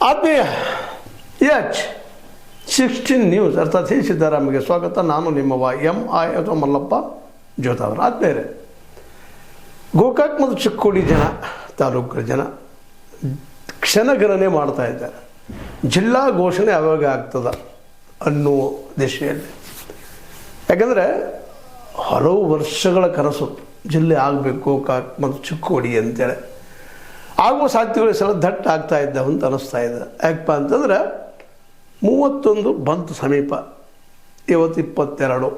ಆತ್ಮೀಯ H16 news ಅರ್ಥಾತ್ C ಸಿದ್ದರಾಮಯ್ಯಗೆ ಸ್ವಾಗತ. ನಾನು ನಿಮ್ಮವ MI ಅಥವಾ ಮಲ್ಲಪ್ಪ ಜೋತಾವರ. ಆತ್ಮೀಯರೇ, ಗೋಕಾಕ್ ಮತ್ತು ಚಿಕ್ಕೋಡಿ ಜನ, ತಾಲೂಕು ಜನ ಕ್ಷಣಗಣನೆ ಮಾಡ್ತಾ ಇದ್ದಾರೆ. ಜಿಲ್ಲಾ ಘೋಷಣೆ ಯಾವಾಗ ಆಗ್ತದ ಅನ್ನುವ ದಿಶೆಯಲ್ಲಿ. ಯಾಕಂದರೆ ಹಲವು ವರ್ಷಗಳ ಕನಸು ಜಿಲ್ಲೆ ಆಗಬೇಕು ಗೋಕಾಕ್ ಮತ್ತು ಚಿಕ್ಕೋಡಿ ಅಂತೇಳಿ. ಆಗುವ ಸಾಧ್ಯತೆಗಳು ಸಲ ದಟ್ಟ ಆಗ್ತಾ ಇದ್ದಾವೆ ಅಂತ ಅನ್ನಿಸ್ತಾ ಇದೆ. ಯಾಕಪ್ಪ ಅಂತಂದ್ರೆ 31 ಬಂತು ಸಮೀಪ, ಇವತ್ತು 22,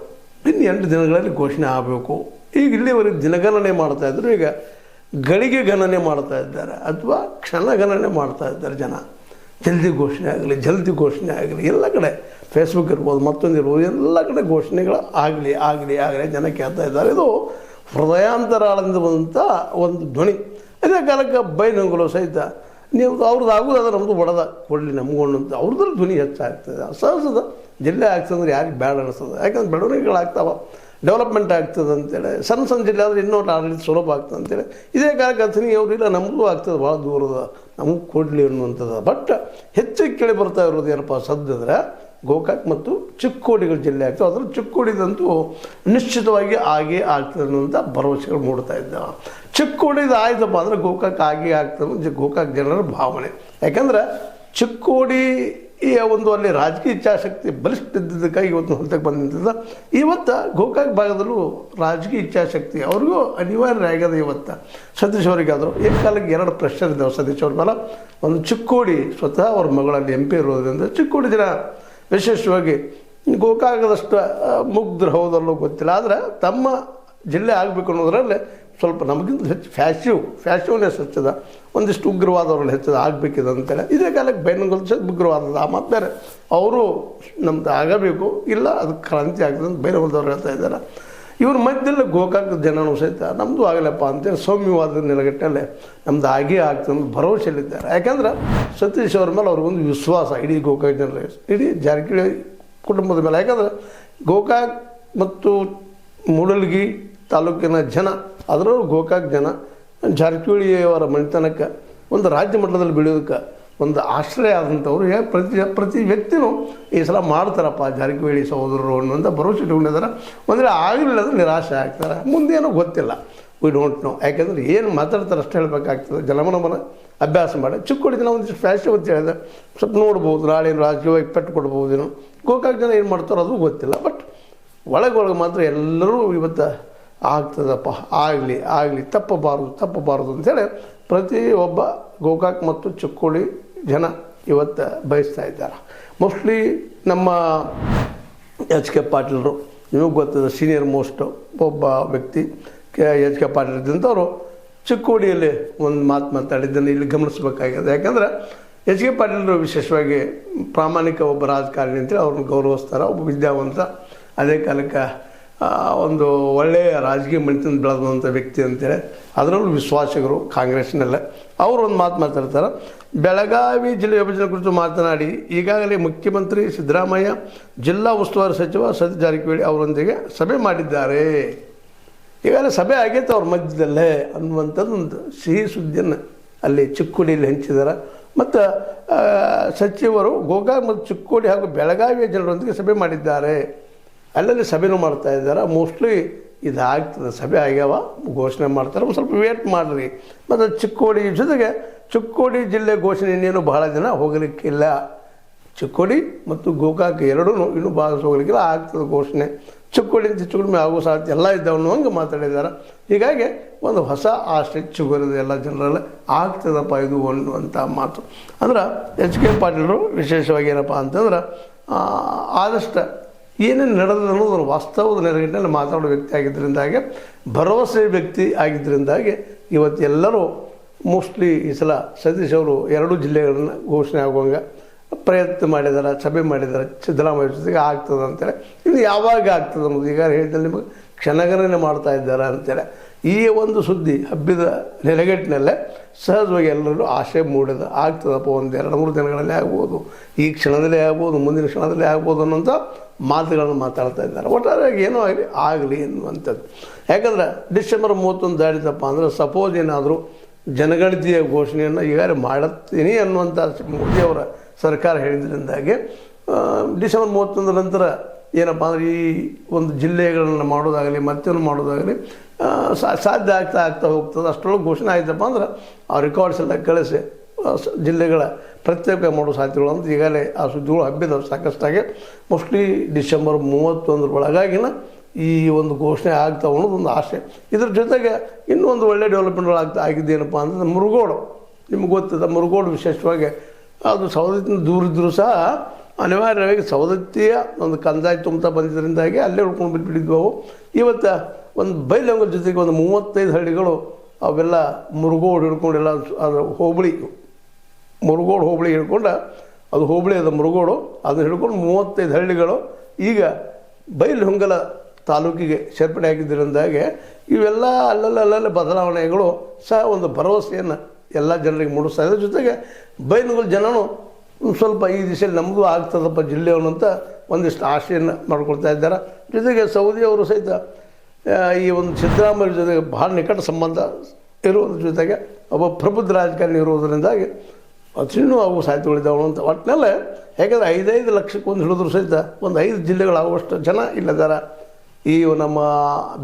ಇನ್ನು 8 ದಿನಗಳಲ್ಲಿ ಘೋಷಣೆ ಆಗಬೇಕು. ಈಗ ಇಲ್ಲಿವರೆಗೆ ದಿನಗಣನೆ ಮಾಡ್ತಾಯಿದ್ರು, ಈಗ ಗಳಿಗೆ ಗಣನೆ ಮಾಡ್ತಾ ಇದ್ದಾರೆ ಅಥವಾ ಕ್ಷಣಗಣನೆ ಮಾಡ್ತಾ ಇದ್ದಾರೆ ಜನ. ಜಲ್ದಿ ಘೋಷಣೆ ಆಗಲಿ, ಜಲ್ದಿ ಘೋಷಣೆ ಆಗಲಿ. ಎಲ್ಲ ಕಡೆ ಫೇಸ್ಬುಕ್ ಇರ್ಬೋದು, ಮತ್ತೊಂದು ಇರ್ಬೋದು, ಎಲ್ಲ ಕಡೆ ಘೋಷಣೆಗಳು ಆಗಲಿ ಆಗಲಿ ಆಗಲಿ ಜನ ಕೇಳ್ತಾ ಇದ್ದಾರೆ. ಇದು ಹೃದಯಾಂತರಾಳದಿಂದ ಬಂದಂಥ ಒಂದು ಧ್ವನಿ. ಅದೇ ಕಾಲಕ್ಕೆ ಬೈನಂಗುಲು ಸಹಿತ ನೀವು ಅವ್ರದ್ದು ಆಗೋದು ಅದು ನಮ್ಮದು ಒಡೆದ ಕೊಡಲಿ ನಮ್ಗೊಂಡು ಅಂತ ಅವ್ರದ್ರಲ್ಲಿ ಧ್ವನಿ ಹೆಚ್ಚಾಗ್ತದೆ. ಅಸಹಸದ ಜಿಲ್ಲೆ ಆಗ್ತದಂದ್ರೆ ಯಾರಿಗೆ ಬೇಡ ಅನಿಸ್ತದೆ. ಯಾಕಂದ್ರೆ ಬೆಳವಣಿಗೆಗಳಾಗ್ತಾವೆ, ಡೆವಲಪ್ಮೆಂಟ್ ಆಗ್ತದೆ ಅಂತೇಳಿ. ಸಣ್ಣ ಸಣ್ಣ ಜಿಲ್ಲೆ ಆದರೆ ಇನ್ನೂ ಆಡಳಿತ ಸುಲಭ ಆಗ್ತದೆ ಅಂತೇಳಿ ಇದೇ ಕಾಲಕ್ಕೆ ಅಂತೀನಿ ಅವ್ರಿಲ್ಲ ನಮಗೂ ಆಗ್ತದೆ, ಭಾಳ ದೂರದ ನಮಗೆ ಕೊಡಲಿ ಅನ್ನುವಂಥದ್ದು. ಬಟ್ ಹೆಚ್ಚಿಗೆ ಕೇಳಿ ಬರ್ತಾ ಇರೋದು ಏನಪ್ಪ ಸದ್ಯದ್ರೆ ಗೋಕಾಕ್ ಮತ್ತು ಚಿಕ್ಕೋಡಿಗಳ ಜಿಲ್ಲೆ ಆಗ್ತವೆ. ಅದ್ರ ಚಿಕ್ಕೋಡಿದಂತೂ ನಿಶ್ಚಿತವಾಗಿ ಆಗೇ ಆಗ್ತದೆ ಅನ್ನುವಂಥ ಭರವಸೆಗಳು ಮೂಡ್ತಾ ಇದ್ದಾವೆ. ಚಿಕ್ಕೋಡಿದು ಆಯ್ತಪ್ಪ ಅಂದರೆ ಗೋಕಾಕ್ ಆಗೇ ಆಗ್ತದೆ ಗೋಕಾಕ್ ಜನರ ಭಾವನೆ. ಯಾಕಂದ್ರೆ ಚಿಕ್ಕೋಡಿಯ ಒಂದು ಅಲ್ಲಿ ರಾಜಕೀಯ ಇಚ್ಛಾಶಕ್ತಿ ಬಲಿಷ್ಠ ಇದ್ದಿದ್ದಕ್ಕಾಗಿ ಇವತ್ತು ಹಂತಕ್ಕೆ ಬಂದು ನಿಂತಿದ್ದ. ಇವತ್ತು ಗೋಕಾಕ್ ಭಾಗದಲ್ಲೂ ರಾಜಕೀಯ ಇಚ್ಛಾಶಕ್ತಿ ಅವ್ರಿಗೂ ಅನಿವಾರ್ಯ ಆಗ್ಯದ. ಇವತ್ತು ಸತೀಶ್ ಅವರಿಗಾದರು ಏಕಕಾಲಕ್ಕೆ 2 ಪ್ರೆಷರ್ ಇದ್ದಾವೆ ಸತೀಶ್ ಅವ್ರ ಮೇಲೆ. ಒಂದು ಚಿಕ್ಕೋಡಿ ಸ್ವತಃ ಅವ್ರ ಮಗಳಲ್ಲಿ MP ಇರೋದ್ರಿಂದ ಚಿಕ್ಕೋಡಿ ಜನ ವಿಶೇಷವಾಗಿ ಗೋಕಾಕದಷ್ಟು ಮುಗ್ಧರು ಹೌದಲ್ಲೋ ಗೊತ್ತಿಲ್ಲ, ಆದರೆ ತಮ್ಮ ಜಿಲ್ಲೆ ಆಗಬೇಕು ಅನ್ನೋದರಲ್ಲಿ ಸ್ವಲ್ಪ ನಮಗಿಂತ ಹೆಚ್ಚು ಫ್ಯಾಷಿವ್ನೆಸ್ ಹೆಚ್ಚದ, ಒಂದಿಷ್ಟು ಉಗ್ರವಾದವ್ರಲ್ಲಿ ಹೆಚ್ಚದ ಆಗಬೇಕಿದೆ ಅಂತೇಳಿ. ಇದೇ ಕಾಲಕ್ಕೆ ಬೈನಂಗುಲು ಉಗ್ರವಾದದ ಆ ಮಾತು ಬೇರೆ. ಅವರು ನಮ್ದು ಆಗಬೇಕು, ಇಲ್ಲ ಅದು ಕ್ರಾಂತಿ ಆಗ್ತದೆ ಅಂತ ಬೈನಂಗುಲದವ್ರು ಹೇಳ್ತಾ ಇದ್ದಾರೆ. ಇವ್ರ ಮಧ್ಯದಲ್ಲಿ ಗೋಕಾಕ್ ಜನನೂ ಸಹಿತ ನಮ್ಮದು ಆಗಲಪ್ಪ ಅಂತೇಳಿ ಸೌಮ್ಯವಾದ ನೆಲಗಟ್ಟಲೆ ನಮ್ದು ಆಗೇ ಆಗ್ತದೆ ಅಂತ ಭರವಸೆಯಲ್ಲಿದ್ದಾರೆ. ಯಾಕಂದ್ರೆ ಸತೀಶ್ ಅವ್ರ ಮೇಲೆ ಅವ್ರಿಗೊಂದು ವಿಶ್ವಾಸ ಇಡೀ ಗೋಕಾಕ್ ಜನರಿಗೆ, ಇಡೀ ಜಾರಕಿಹೊಳಿ ಕುಟುಂಬದ ಮೇಲೆ. ಯಾಕಂದ್ರೆ ಗೋಕಾಕ್ ಮತ್ತು ಮೂಡಲಗಿ ತಾಲೂಕಿನ ಜನ, ಅದರಲ್ಲೂ ಗೋಕಾಕ್ ಜನ ಜಾರಕಿಹೊಳಿಯವರ ಮನೆತನಕ್ಕೆ ಒಂದು ರಾಜ್ಯ ಮಟ್ಟದಲ್ಲಿ ಬೆಳೆಯೋದಕ್ಕೆ ಒಂದು ಆಶ್ರಯ ಆದಂಥವ್ರು. ಪ್ರತಿ ವ್ಯಕ್ತಿನೂ ಈ ಸಲ ಮಾಡ್ತಾರಪ್ಪ ಜಾರಕಿಹೊಳಿ ಸಹೋದರರು ಅನ್ನುವಂಥ ಭರವಸೆ ಇಟ್ಕೊಂಡಿದ್ದಾರೆ. ಅಂದರೆ ಆಗಲಿಲ್ಲ ಅಂದರೆ ನಿರಾಶೆ ಆಗ್ತಾರೆ. ಮುಂದೇನೋ ಗೊತ್ತಿಲ್ಲ, ವಿ ಡೋಂಟ್ ನೋ. ಯಾಕೆಂದರೆ ಏನು ಮಾತಾಡ್ತಾರೆ ಅಷ್ಟು ಹೇಳಬೇಕಾಗ್ತದೆ. ಜನಮನಮನ ಅಭ್ಯಾಸ ಮಾಡಿ ಚಿಕ್ಕೋಡಿ ಜನ ಒಂದಿಷ್ಟು ಫ್ಯಾಷನ್ ಅಂತ ಹೇಳಿದೆ, ಸ್ವಲ್ಪ ನೋಡ್ಬೋದು, ನಾಳೆ ರಾಜಕೀಯವಾಗಿ ಪೆಟ್ಟು ಕೊಡ್ಬೋದೇನೋ. ಗೋಕಾಕ್ ಜನ ಏನು ಮಾಡ್ತಾರೋ ಅದು ಗೊತ್ತಿಲ್ಲ. ಬಟ್ ಒಳಗೊಳಗೆ ಮಾತ್ರ ಎಲ್ಲರೂ ಇವತ್ತು ಆಗ್ತದಪ್ಪ, ಆಗಲಿ ತಪ್ಪಬಾರದು ಅಂಥೇಳಿ ಪ್ರತಿಯೊಬ್ಬ ಗೋಕಾಕ್ ಮತ್ತು ಚಿಕ್ಕೋಡಿ ಜನ ಇವತ್ತು ಬಯಸ್ತಾ ಇದ್ದಾರೆ. ಮೋಸ್ಟ್ಲಿ ನಮ್ಮ H.K. ಪಾಟೀಲರು, ನಿಮಗೆ ಗೊತ್ತದ ಸೀನಿಯರ್ ಮೋಸ್ಟ್ ಒಬ್ಬ ವ್ಯಕ್ತಿ H.K. ಪಾಟೀಲ್ ಇದ್ದಂಥವ್ರು ಚಿಕ್ಕೋಡಿಯಲ್ಲಿ ಒಂದು ಮಾತು ಮಾತಾಡಿದ್ದನ್ನು ಇಲ್ಲಿ ಗಮನಿಸಬೇಕಾಗಿದೆ. ಯಾಕಂದ್ರೆ H.K. ಪಾಟೀಲರು ವಿಶೇಷವಾಗಿ ಪ್ರಾಮಾಣಿಕ ಒಬ್ಬ ರಾಜಕಾರಣಿ ಅಂತೇಳಿ ಅವ್ರನ್ನ ಗೌರವಿಸ್ತಾರೆ. ಒಬ್ಬ ವಿದ್ಯಾವಂತ, ಅದೇ ಕಾಲಕ್ಕೆ ಒಂದು ಒಳ್ಳೆಯ ರಾಜಕೀಯ ಮನೆತನ ಬೆಳೆದಂಥ ವ್ಯಕ್ತಿ ಅಂತೇಳಿ, ಅದರಲ್ಲೂ ವಿಶ್ವಾಸಿಗರು ಕಾಂಗ್ರೆಸ್ನಲ್ಲೇ. ಅವರು ಒಂದು ಮಾತು ಮಾತಾಡ್ತಾರೆ. ಬೆಳಗಾವಿ ಜಿಲ್ಲೆ ವಿಭಜನೆ ಕುರಿತು ಮಾತನಾಡಿ ಈಗಾಗಲೇ ಮುಖ್ಯಮಂತ್ರಿ ಸಿದ್ದರಾಮಯ್ಯ, ಜಿಲ್ಲಾ ಉಸ್ತುವಾರಿ ಸಚಿವ ಸತೀಶ್ ಜಾರಕಿಹೊಳಿ ಅವರೊಂದಿಗೆ ಸಭೆ ಮಾಡಿದ್ದಾರೆ. ಈಗಾಗಲೇ ಸಭೆ ಆಗೈತೆ ಅವ್ರ ಮಧ್ಯದಲ್ಲೇ ಅನ್ನುವಂಥದ್ದು ಒಂದು ಸಿಹಿ ಸುದ್ದಿಯನ್ನು ಅಲ್ಲಿ ಚಿಕ್ಕೋಡಿಯಲ್ಲಿ ಹಂಚಿದ್ದಾರೆ. ಮತ್ತು ಸಚಿವರು ಗೋಕಾಕ್ ಮತ್ತು ಚಿಕ್ಕೋಡಿ ಹಾಗೂ ಬೆಳಗಾವಿಯ ಜನರೊಂದಿಗೆ ಸಭೆ ಮಾಡಿದ್ದಾರೆ. ಅಲ್ಲಲ್ಲಿ ಸಭೆನೂ ಮಾಡ್ತಾ ಇದ್ದಾರೆ. ಮೋಸ್ಟ್ಲಿ ಇದಾಗ್ತದೆ, ಸಭೆ ಆಗ್ಯಾವ, ಘೋಷಣೆ ಮಾಡ್ತಾರೆ. ಒಂದು ಸ್ವಲ್ಪ ವೇಟ್ ಮಾಡಿರಿ. ಮತ್ತು ಚಿಕ್ಕೋಡಿ ಜೊತೆಗೆ ಚಿಕ್ಕೋಡಿ ಜಿಲ್ಲೆ ಘೋಷಣೆ ಇನ್ನೇನು ಬಹಳ ಜನ ಹೋಗಲಿಕ್ಕಿಲ್ಲ. ಚಿಕ್ಕೋಡಿ ಮತ್ತು ಗೋಕಾಕ್ ಎರಡೂ ಇನ್ನೂ ಭಾಳ ಹೋಗಲಿಕ್ಕಿಲ್ಲ, ಆಗ್ತದೆ ಘೋಷಣೆ. ಚಿಕ್ಕೋಡಿ ಅಂತ ಚಿಕ್ಕೋಡಿ ಆಗೋ ಸಾಧ್ಯ ಎಲ್ಲ ಇದ್ದಾವನ್ನೋ ಹಂಗೆ ಮಾತಾಡಿದ್ದಾರೆ. ಹೀಗಾಗಿ ಒಂದು ಹೊಸ ಆಸೆ ಚಿಗುರಿದ ಎಲ್ಲ ಜನರಲ್ಲಿ ಆಗ್ತದಪ್ಪ ಇದು ಅನ್ನುವಂಥ ಮಾತು. ಅಂದ್ರೆ H.K. ಪಾಟೀಲರು ವಿಶೇಷವಾಗಿ ಏನಪ್ಪ ಅಂತಂದ್ರೆ ಆದಷ್ಟು ಏನೇನು ನಡೆದ ಅನ್ನೋದು ವಾಸ್ತವದ ನೆರಗಿನಲ್ಲಿ ಮಾತಾಡೋ ವ್ಯಕ್ತಿ ಆಗಿದ್ದರಿಂದಾಗಿ, ಭರವಸೆ ವ್ಯಕ್ತಿ ಆಗಿದ್ದರಿಂದಾಗಿ ಇವತ್ತೆಲ್ಲರೂ ಮೋಸ್ಟ್ಲಿ ಈ ಸಲ ಸತೀಶ್ ಅವರು 2 ಜಿಲ್ಲೆಗಳನ್ನು ಘೋಷಣೆ ಆಗುವಂಗೆ ಪ್ರಯತ್ನ ಮಾಡಿದ್ದಾರೆ, ಸಭೆ ಮಾಡಿದ್ದಾರೆ. ಸಿದ್ದರಾಮಯ್ಯ ಜೊತೆಗೆ ಆಗ್ತದೆ ಅಂತೇಳಿ. ಇದು ಯಾವಾಗ ಆಗ್ತದೆ ಅನ್ನೋದು ಈಗ ಹೇಳಿದಲ್ಲಿ ನಿಮಗೆ ಕ್ಷಣಗಣನೆ ಮಾಡ್ತಾ ಇದ್ದಾರೆ ಅಂತೇಳಿ. ಈ ಒಂದು ಸುದ್ದಿ ಹಬ್ಬಿದ ನೆಲೆಗಟ್ಟಿನಲ್ಲೇ ಸಹಜವಾಗಿ ಎಲ್ಲರೂ ಆಶೆ ಮೂಡಿದ ಆಗ್ತದಪ್ಪ, ಒಂದು 2-3 ದಿನಗಳಲ್ಲಿ ಆಗ್ಬೋದು, ಈ ಕ್ಷಣದಲ್ಲೇ ಆಗ್ಬೋದು, ಮುಂದಿನ ಕ್ಷಣದಲ್ಲೇ ಆಗ್ಬೋದು ಅನ್ನೋಂಥ ಮಾತುಗಳನ್ನು ಮಾತಾಡ್ತಾ ಇದ್ದಾರೆ. ಒಟ್ಟಾರೆಯಾಗಿ ಏನೋ ಆಗಲಿ ಎನ್ನುವಂಥದ್ದು. ಯಾಕಂದ್ರೆ ಡಿಸೆಂಬರ್ 31 ದಾಟಿದಪ್ಪ ಅಂದರೆ ಸಪೋಸ್ ಏನಾದರೂ ಜನಗಣತಿಯ ಘೋಷಣೆಯನ್ನು ಈಗಾಗಲೇ ಮಾಡುತ್ತೀನಿ ಅನ್ನುವಂಥ ಮೋದಿಯವರ ಸರ್ಕಾರ ಹೇಳಿದ್ರಿಂದಾಗಿ ಡಿಸೆಂಬರ್ 31 ನಂತರ ಏನಪ್ಪ ಅಂದರೆ ಈ ಒಂದು ಜಿಲ್ಲೆಗಳನ್ನು ಮಾಡೋದಾಗಲಿ ಮತ್ತೊಂದು ಮಾಡೋದಾಗಲಿ ಸಾಧ್ಯ ಆಗ್ತಾ ಹೋಗ್ತದೆ. ಅಷ್ಟರೊಳಗೆ ಘೋಷಣೆ ಆಯ್ತಪ್ಪ ಅಂದ್ರೆ ಆ ರೆಕಾರ್ಡ್ಸ್ ಎಲ್ಲ ಕಳಿಸಿ ಜಿಲ್ಲೆಗಳ ಪ್ರತ್ಯೇಕ ಮಾಡೋ ಸಾಧ್ಯತೆಗಳು ಅಂತ ಈಗಾಗಲೇ ಆ ಸುದ್ದಿಗಳು ಹಬ್ಬಿದಾವೆ ಸಾಕಷ್ಟಾಗಿ. ಮೋಸ್ಟ್ಲಿ ಡಿಸೆಂಬರ್ 31 ಒಳಗಾಗಿನ ಈ ಒಂದು ಘೋಷಣೆ ಆಗ್ತಾವೆ ಅನ್ನೋದು ಒಂದು ಆಸೆ. ಇದ್ರ ಜೊತೆಗೆ ಇನ್ನೂ ಒಂದು ಒಳ್ಳೆಯ ಡೆವಲಪ್ಮೆಂಟ್ಗಳು ಆಗಿದ್ದೇನಪ್ಪ ಅಂದರೆ ಮುರುಗೋಡು, ನಿಮ್ಗೆ ಗೊತ್ತಿದೆ ಮುರುಗೋಡು ವಿಶೇಷವಾಗಿ ಅದು ಸವದತ್ತಿನ ದೂರ ಇದ್ದರೂ ಸಹ ಅನಿವಾರ್ಯವಾಗಿ ಸವದತ್ತಿಯ ಒಂದು ಕಂದಾಯ ತುಂಬ್ತಾ ಬಂದಿದ್ದರಿಂದಾಗಿ ಅಲ್ಲೇ ಉಳ್ಕೊಂಡು ಬಿಟ್ಬಿಟ್ಟಿದ್ವು. ಅವು ಇವತ್ತು ಒಂದು ಬೈಲಹೊಂಗಲ ಜೊತೆಗೆ ಒಂದು 35 ಹಳ್ಳಿಗಳು ಅವೆಲ್ಲ ಮುರುಗೋಡು ಹಿಡ್ಕೊಂಡೆಲ್ಲ ಅದು ಮುರುಗೋಡು ಹೋಬಳಿ ಹಿಡ್ಕೊಂಡು ಅದು ಹೋಬಳಿ ಅದು ಮುರುಗೋಡು ಅದನ್ನು ಹಿಡ್ಕೊಂಡು 35 ಹಳ್ಳಿಗಳು ಈಗ ಬೈಲಹೊಂಗಲ ತಾಲೂಕಿಗೆ ಸೇರ್ಪಡೆ ಆಗಿದ್ದರಿಂದಾಗಿ ಇವೆಲ್ಲ ಅಲ್ಲಲ್ಲೇ ಬದಲಾವಣೆಗಳು ಸಹ ಒಂದು ಭರವಸೆಯನ್ನು ಎಲ್ಲ ಜನರಿಗೆ ಮೂಡಿಸ್ತಾ ಇದೆ. ಜೊತೆಗೆ ಬೈಲಹೊಂಗಲ ಜನನು ಸ್ವಲ್ಪ ಈ ದಿಶೆಯಲ್ಲಿ ನಮ್ಮದು ಆಗ್ತದಪ್ಪ ಜಿಲ್ಲೆಯವನು ಅಂತ ಒಂದಿಷ್ಟು ಆಶೆಯನ್ನು ಮಾಡ್ಕೊಳ್ತಾ ಇದ್ದಾರೆ. ಜೊತೆಗೆ ಸೌದಿಯವರು ಸಹಿತ ಈ ಒಂದು ಸಿದ್ದರಾಮಯ್ಯ ಜೊತೆಗೆ ಭಾಳ ನಿಕಟ ಸಂಬಂಧ ಇರುವುದ್ರ ಜೊತೆಗೆ ಒಬ್ಬ ಪ್ರಬುದ್ಧ ರಾಜಕಾರಣಿ ಇರುವುದರಿಂದಾಗಿ ಇನ್ನೂ ಅವು ಸಾಧ್ಯತೆಗಳಿದ್ದಾವೆ ಅಂತ ಒಟ್ಟಿನಲ್ಲೇ. ಯಾಕಂದರೆ 5 ಲಕ್ಷಕ್ಕೆ ಒಂದು ಹಿಡಿದ್ರು ಸಹಿತ ಒಂದು 5 ಜಿಲ್ಲೆಗಳಾಗುವಷ್ಟು ಜನ ಇಲ್ಲದಾರ ಈ ನಮ್ಮ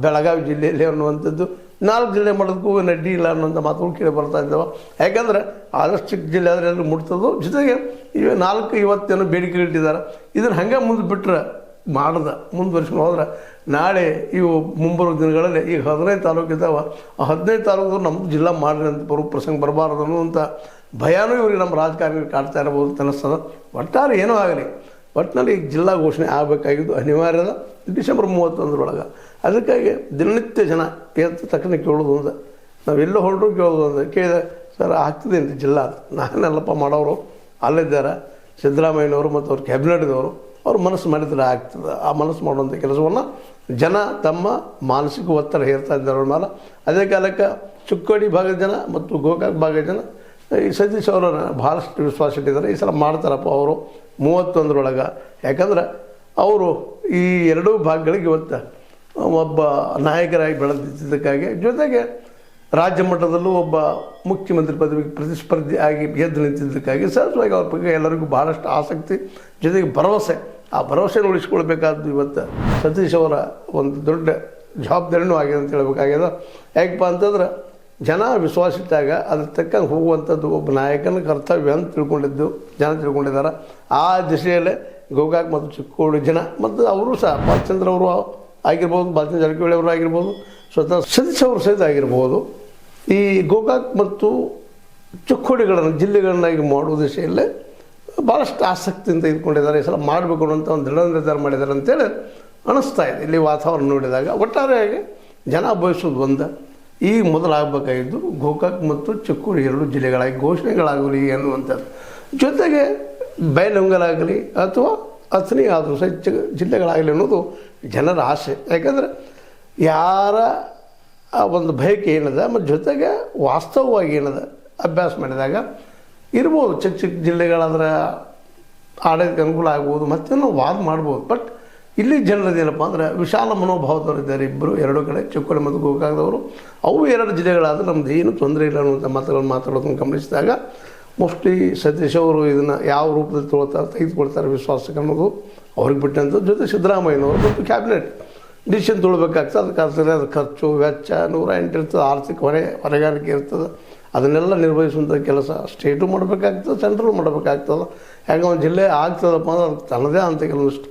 ಬೆಳಗಾವಿ ಜಿಲ್ಲೆಯಲ್ಲಿ ಅನ್ನುವಂಥದ್ದು. 4 ಜಿಲ್ಲೆ ಮಾಡೋದಕ್ಕೂ ನಡ್ಡಿ ಇಲ್ಲ ಅನ್ನೋಂಥ ಮಾತುಗಳು ಕೇಳಿ ಬರ್ತಾ ಇದ್ದಾವೆ. ಯಾಕಂದರೆ ಆದಷ್ಟು ಚಿಕ್ಕ ಜಿಲ್ಲೆ ಆದರೆ ಎಲ್ಲರೂ ಮುಟ್ತದೋ. ಜೊತೆಗೆ ಇವು 4 ಇವತ್ತೇನೋ ಬೇಡಿಕೆ ಇಟ್ಟಿದ್ದಾರೆ. ಇದನ್ನು ಹಂಗೆ ಮುಂದುವರಿಸ್ಕೊಂಡು ಹೋದ್ರೆ ನಾಳೆ ಇವು ಮುಂಬರುವ ದಿನಗಳಲ್ಲಿ ಈಗ 15 ತಾಲೂಕು ಇದ್ದಾವೆ. ಆ 15 ತಾಲೂಕು ನಮ್ಮದು ಜಿಲ್ಲಾ ಮಾಡಿರಿ ಅಂತ ಪ್ರಸಂಗ ಬರಬಾರ್ದು ಅನ್ನುವಂಥ ಭಯನೂ ಇವ್ರಿಗೆ ನಮ್ಮ ರಾಜಕಾರಣಿಗಳು ಕಾಡ್ತಾ ಇರ್ಬೋದು ಅಂತ ಅನ್ನಿಸ್ತದೆ. ಒಟ್ಟಾರೆ ಏನೂ ಆಗಲಿ, ಒಟ್ಟಿನಲ್ಲಿ ಈಗ ಜಿಲ್ಲಾ ಘೋಷಣೆ ಆಗಬೇಕಾಗಿದ್ದು ಅನಿವಾರ್ಯದ ಡಿಸೆಂಬರ್ 31 ಒಳಗೆ. ಅದಕ್ಕಾಗಿ ದಿನನಿತ್ಯ ಜನ ಎತ್ತ ತಕ್ಷಣ ಕೇಳೋದು ಒಂದು ನಾವೆಲ್ಲೋ ಹೊರಟರು ಕೇಳೋದು ಒಂದು ಕೇಳಿದೆ, ಸರ್ ಆಗ್ತದೆ ಅಂತ ಜಿಲ್ಲಾ ನಾನೆಲ್ಲಪ್ಪ ಮಾಡೋರು ಅಲ್ಲಿದ್ದಾರೆ ಸಿದ್ದರಾಮಯ್ಯನವರು ಮತ್ತು ಅವ್ರ ಕ್ಯಾಬಿನೆಟ್ದವರು ಅವ್ರು ಮನಸ್ಸು ಮಾಡಿದ್ರೆ ಆಗ್ತದೆ. ಆ ಮನಸ್ಸು ಮಾಡುವಂಥ ಕೆಲಸವನ್ನು ಜನ ತಮ್ಮ ಮಾನಸಿಕ ಒತ್ತಡ ಹೇರ್ತಾ ಇದ್ದಾರೆ ಅವ್ರ ಮೇಲೆ. ಅದೇ ಕಾಲಕ್ಕೆ ಚಿಕ್ಕೋಡಿ ಭಾಗದ ಜನ ಮತ್ತು ಗೋಕಾಕ್ ಭಾಗದ ಜನ ಈ ಸತೀಶ್ ಅವರನ್ನು ಭಾಳಷ್ಟು ವಿಶ್ವಾಸ ಇಟ್ಟಿದ್ದಾರೆ. ಈ ಸಲ ಮಾಡ್ತಾರಪ್ಪ ಅವರು 31 ಯಾಕಂದ್ರೆ ಅವರು ಈ ಎರಡೂ ಭಾಗಗಳಿಗೆ ಇವತ್ತು ಒಬ್ಬ ನಾಯಕರಾಗಿ ಬೆಳೆದಿದ್ದಕ್ಕಾಗಿ, ಜೊತೆಗೆ ರಾಜ್ಯ ಮಟ್ಟದಲ್ಲೂ ಒಬ್ಬ ಮುಖ್ಯಮಂತ್ರಿ ಪದವಿಗೆ ಪ್ರತಿಸ್ಪರ್ಧಿ ಆಗಿ ಗೆದ್ದು ನಿಂತಿದ್ದಕ್ಕಾಗಿ ಸಹಜವಾಗಿ ಅವ್ರ ಬಗ್ಗೆ ಎಲ್ಲರಿಗೂ ಭಾಳಷ್ಟು ಆಸಕ್ತಿ, ಜೊತೆಗೆ ಭರವಸೆ. ಆ ಭರವಸೆಯನ್ನು ಉಳಿಸ್ಕೊಳ್ಬೇಕಾದ್ದು ಇವತ್ತು ಸತೀಶ್ ಅವರ ಒಂದು ದೊಡ್ಡ ಜವಾಬ್ದಾರಿನೂ ಆಗಿದೆ ಅಂತ ಹೇಳ್ಬೇಕಾಗ್ಯದ. ಯಾಕಪ್ಪ ಅಂತಂದ್ರೆ ಜನ ವಿಶ್ವಾಸಿಟ್ಟಾಗ ಅದ್ರ ತಕ್ಕಂಗೆ ಹೋಗುವಂಥದ್ದು ಒಬ್ಬ ನಾಯಕನ ಕರ್ತವ್ಯ ಅಂತ ಜನ ತಿಳ್ಕೊಂಡಿದ್ದಾರೆ. ಆ ದಿಶೆಯಲ್ಲೇ ಗೋಕಾಕ್ ಮತ್ತು ಚಿಕ್ಕೋಡಿ ಜನ ಮತ್ತು ಅವರು ಸಹ ಬಾಲಚಂದ್ರ ಅವರು ಆಗಿರ್ಬೋದು, ಬಾಲಚಂದ್ರ ಜಾರಕಿಹೊಳಿ ಅವರು ಆಗಿರ್ಬೋದು, ಸ್ವತಃ ಸತೀಶ್ ಅವರು ಸಹಿತ ಆಗಿರ್ಬೋದು, ಈ ಗೋಕಾಕ್ ಮತ್ತು ಚಿಕ್ಕೋಡಿಗಳನ್ನು ಜಿಲ್ಲೆಗಳನ್ನಾಗಿ ಮಾಡುವ ದಿಶೆಯಲ್ಲೇ ಭಾಳಷ್ಟು ಆಸಕ್ತಿಯಿಂದ ಇದ್ಕೊಂಡಿದ್ದಾರೆ. ಈ ಸಲ ಮಾಡಬೇಕು ಅನ್ನೋಂಥ ಒಂದು ದೃಢ ನಿರ್ಧಾರ ಮಾಡಿದ್ದಾರೆ ಅಂತೇಳಿ ಅನ್ನಿಸ್ತಾ ಇದೆ ಇಲ್ಲಿ ವಾತಾವರಣ ನೋಡಿದಾಗ. ಒಟ್ಟಾರೆಯಾಗಿ ಜನ ಬಯಸೋದು ಒಂದು, ಈಗ ಮೊದಲಾಗಬೇಕಾಗಿದ್ದು ಗೋಕಾಕ್ ಮತ್ತು ಚಿಕ್ಕೋಡಿ 2 ಜಿಲ್ಲೆಗಳಾಗಿ ಘೋಷಣೆಗಳಾಗಲಿ ಅನ್ನುವಂಥದ್ದು. ಜೊತೆಗೆ ಬೈಲಹೊಂಗಲಾಗಲಿ ಅಥವಾ ಅಥಣಿ ಆದರೂ ಸಹಿತ ಜಿಲ್ಲೆಗಳಾಗಲಿ ಅನ್ನೋದು ಜನರ ಆಸೆ. ಯಾಕಂದರೆ ಯಾರ ಒಂದು ಬಯಕೆ ಏನದ ಮತ್ತು ಜೊತೆಗೆ ವಾಸ್ತವವಾಗಿ ಏನದ ಅಭ್ಯಾಸ ಮಾಡಿದಾಗ ಇರ್ಬೋದು. ಚಿಕ್ಕ ಜಿಲ್ಲೆಗಳಾದ್ರೆ ಆಡಳಿತಕ್ಕೆ ಅನುಕೂಲ ಆಗ್ಬೋದು, ಮತ್ತೇನೋ ವಾದ ಮಾಡ್ಬೋದು. ಬಟ್ ಇಲ್ಲಿ ಜನರದೇನಪ್ಪ ಅಂದರೆ ವಿಶಾಲ ಮನೋಭಾವದವರು ಇದ್ದಾರೆ. ಎರಡು ಕಡೆ ಚಿಕ್ಕೋಡಿ ಮತ್ತು ಗೋಕಾಕದವರು. ಅವು 2 ಜಿಲ್ಲೆಗಳಾದರೆ ನಮ್ದು ಏನು ತೊಂದರೆ ಇಲ್ಲ ಅನ್ನುವಂಥ ಮಾತುಗಳನ್ನು ಮಾತಾಡೋದನ್ನು ಗಮನಿಸಿದಾಗ ಮೋಸ್ಟ್ಲಿ ಸತೀಶ್ ಅವರು ಇದನ್ನು ಯಾವ ರೂಪದಲ್ಲಿ ತೆಗೆದುಕೊಳ್ತಾರೆ ವಿಶ್ವಾಸಕ್ಕೆ ಅನ್ನೋದು ಅವ್ರಿಗೆ ಬಿಟ್ಟಂಥದ್ದು. ಜೊತೆ ಸಿದ್ದರಾಮಯ್ಯನವರು ಮತ್ತು ಕ್ಯಾಬಿನೆಟ್ ಡಿಸಿಷನ್ ತೊಗೊಳ್ಬೇಕಾಗ್ತದೆ. ಅದಕ್ಕಾಗ್ತದೆ ಅದು ಖರ್ಚು ವೆಚ್ಚ 108 ಇರ್ತದೆ, ಆರ್ಥಿಕ ಹೊಣೆಗಾರಿಕೆ ಇರ್ತದೆ. ಅದನ್ನೆಲ್ಲ ನಿರ್ವಹಿಸುವಂಥ ಕೆಲಸ ಸ್ಟೇಟು ಮಾಡಬೇಕಾಗ್ತದೆ, ಸೆಂಟ್ರಲ್ ಮಾಡಬೇಕಾಗ್ತದೆ. ಯಾಕೆ ಒಂದು ಜಿಲ್ಲೆ ಆಗ್ತದಪ್ಪ ಅಂದ್ರೆ ಅದಕ್ಕೆ ತನ್ನದೇ ಅಂತ ಕೆಲವಷ್ಟು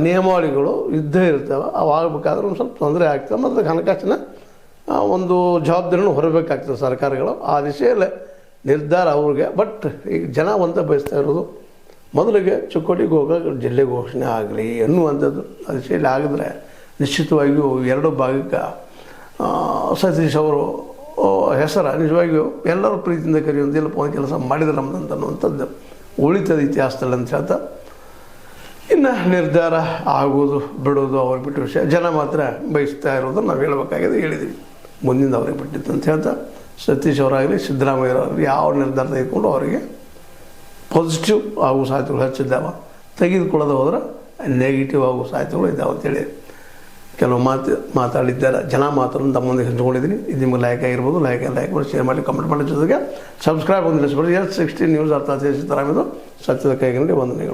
ನಿಯಮಾವಳಿಗಳು ಇದ್ದೇ ಇರ್ತವೆ. ಅವಾಗಬೇಕಾದ್ರೆ ಒಂದು ಸ್ವಲ್ಪ ತೊಂದರೆ ಆಗ್ತದೆ. ಮತ್ತು ಹಣಕಾಸಿನ ಒಂದು ಜವಾಬ್ದಾರಿನೂ ಹೊರಬೇಕಾಗ್ತದೆ ಸರ್ಕಾರಗಳು. ಆ ದಿಶೆಯಲ್ಲೇ ನಿರ್ಧಾರ ಅವ್ರಿಗೆ. ಬಟ್ ಈಗ ಜನ ಒಂದೇ ಬಯಸ್ತಾ ಇರೋದು ಮೊದಲಿಗೆ ಚಿಕ್ಕೋಡಿ ಗೋಕಾಕ್ ಜಿಲ್ಲೆ ಘೋಷಣೆ ಆಗಲಿ ಅನ್ನುವಂಥದ್ದು. ಆ ದಿಶೆಯಲ್ಲಿ ಆಗಿದ್ರೆ ನಿಶ್ಚಿತವಾಗಿಯೂ 2 ಭಾಗಕ್ಕೆ ಸತೀಶ್ ಅವರು ಹೆಸರು ನಿಜವಾಗಿಯೂ ಎಲ್ಲರೂ ಪ್ರೀತಿಯಿಂದ ಕರೆಯುವಂಥ ಇಲ್ಲಪ್ಪ ಒಂದು ಕೆಲಸ ಮಾಡಿದ್ರೆ ನಮ್ಮದಂತ ಅನ್ನುವಂಥದ್ದು ಉಳಿತದ ಇತಿಹಾಸದಲ್ಲಿ ಅಂತ ಹೇಳ್ತಾ, ಇನ್ನು ನಿರ್ಧಾರ ಆಗೋದು ಬಿಡೋದು ಅವ್ರಿಗೆ ಬಿಟ್ಟ ವಿಷಯ. ಜನ ಮಾತ್ರ ಬಯಸ್ತಾ ಇರೋದು ನಾವು ಹೇಳಬೇಕಾಗಿದೆ, ಹೇಳಿದ್ದೀವಿ. ಮುಂದಿನ ಅವ್ರಿಗೆ ಬಿಟ್ಟಿತ್ತು ಅಂತ ಹೇಳ್ತಾ ಸತೀಶ್ ಅವರಾಗಲಿ ಸಿದ್ದರಾಮಯ್ಯರಾಗಲಿ ಯಾವ ನಿರ್ಧಾರ ತೆಗೆದುಕೊಂಡು ಅವರಿಗೆ ಪಾಸಿಟಿವ್ ಆಗುವ ಸಾಧ್ಯತೆಗಳು ಹೆಚ್ಚಿದ್ದಾವೆ. ತೆಗೆದುಕೊಳ್ಳೋದು ಹೋದ್ರೆ ನೆಗೆಟಿವ್ ಆಗುವ ಸಾಧ್ಯತೆಗಳು ಇದ್ದಾವೆ ಅಂತೇಳಿ ಕೆಲವು ಮಾತಾಡಿದ್ದಾರೆ, ಜನ ಮಾತನ್ನು ತಮ್ಮೊಂದಿಗೆ ಹಂಚ್ಕೊಂಡಿದ್ದೀನಿ. ಇದು ನಿಮಗೆ ಲೈಕ್ ಆಗಿರ್ಬೋದು. ಲೈಕ್ ಮಾಡಿ, ಶೇರ್ ಮಾಡಿ, ಕಮೆಂಟ್ ಮಾಡಿ, ಜೊತೆಗೆ ಸಬ್ಸ್ಕ್ರೈಬ್ ಒಂದು ನಿಲ್ಲಿಸ್ಬಿಡಿ. S16 ನ್ಯೂಸ್ ಅರ್ಥಾತ್ ಸೀತಾರಾಮ್ ಇದು ಸತ್ಯದ ಕೈಗೊಂಡು ವಂದನೆಗಳು.